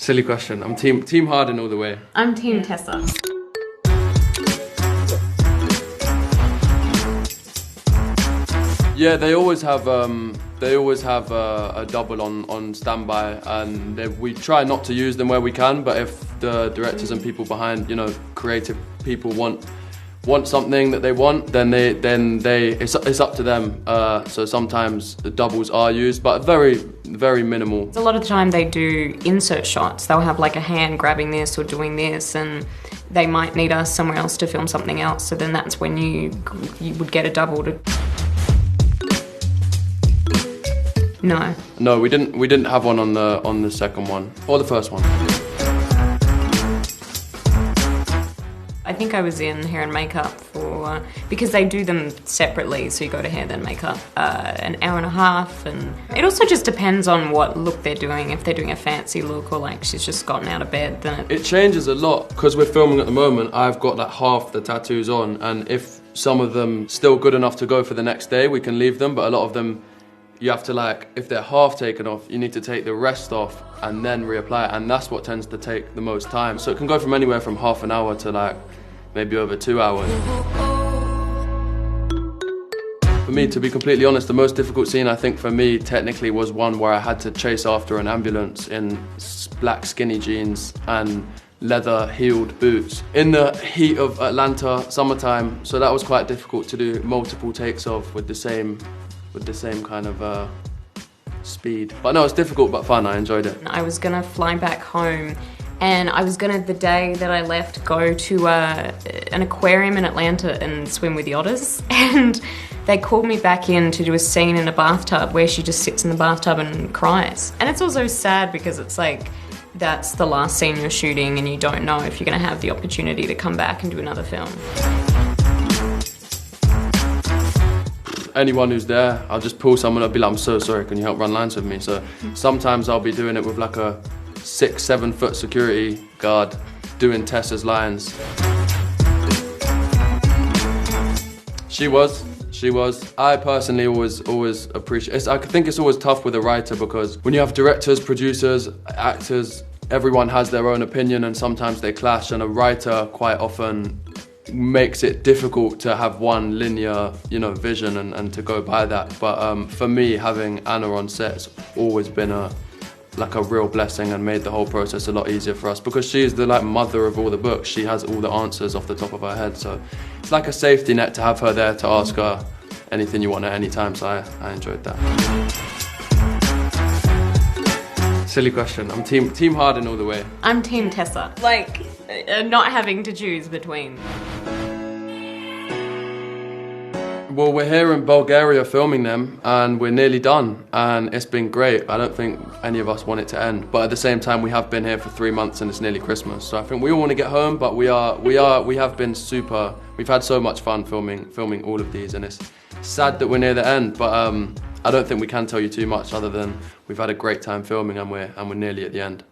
Silly question. I'm team Harden all the way. I'm team Tessa. Yeah, they always have a double on standby, and we try not to use them where we can. But if the directors and people behind, creative people want something that they want, then it's up to them. So sometimes the doubles are used, but very minimal. A lot of the time they do insert shots. They'll have like a hand grabbing this or doing this, and they might need us somewhere else to film something else. So then that's when you would get a double to. No, we didn't have one on the second one or the first one. I think I was in hair and makeup because they do them separately, so you go to hair then makeup, an hour and a half, and it also just depends on what look they're doing. If they're doing a fancy look or like she's just gotten out of bed, then it changes a lot. Because we're filming at the moment, I've got like half the tattoos on, and if some of them still good enough to go for the next day, we can leave them, but a lot of them you have to if they're half taken off, you need to take the rest off and then reapply it, and that's what tends to take the most time. So it can go from anywhere from half an hour to maybe over 2 hours. For me, to be completely honest, the most difficult scene I think for me technically was one where I had to chase after an ambulance in black skinny jeans and leather heeled boots in the heat of Atlanta summertime. So that was quite difficult to do multiple takes of with the same kind of speed. But no, it's difficult but fun. I enjoyed it. I was gonna fly back home, and I was gonna, the day that I left, go to an aquarium in Atlanta and swim with the otters. And they called me back in to do a scene in a bathtub where she just sits in the bathtub and cries. And it's also sad because it's like, that's the last scene you're shooting and you don't know if you're gonna have the opportunity to come back and do another film. Anyone who's there, I'll just pull someone up and be like, I'm so sorry, can you help run lines with me? So sometimes I'll be doing it with like a 6-7 foot security guard doing Tessa's lines. She was. I personally always appreciate it. I think it's always tough with a writer because when you have directors, producers, actors, everyone has their own opinion and sometimes they clash, and a writer quite often makes it difficult to have one linear, vision and to go by that. But for me, having Anna on set has always been a real blessing and made the whole process a lot easier for us because she is the mother of all the books. She has all the answers off the top of her head, so it's like a safety net to have her there to ask her anything you want at any time. So I enjoyed that. Silly question. I'm team Harden all the way. I'm team Tessa. Not having to choose between. Well, we're here in Bulgaria filming them and we're nearly done and it's been great. I don't think any of us want it to end, but at the same time we have been here for 3 months and it's nearly Christmas. So I think we all want to get home, but we have been super, we've had so much fun filming all of these, and it's sad that we're near the end, but I don't think we can tell you too much other than we've had a great time filming and we're nearly at the end.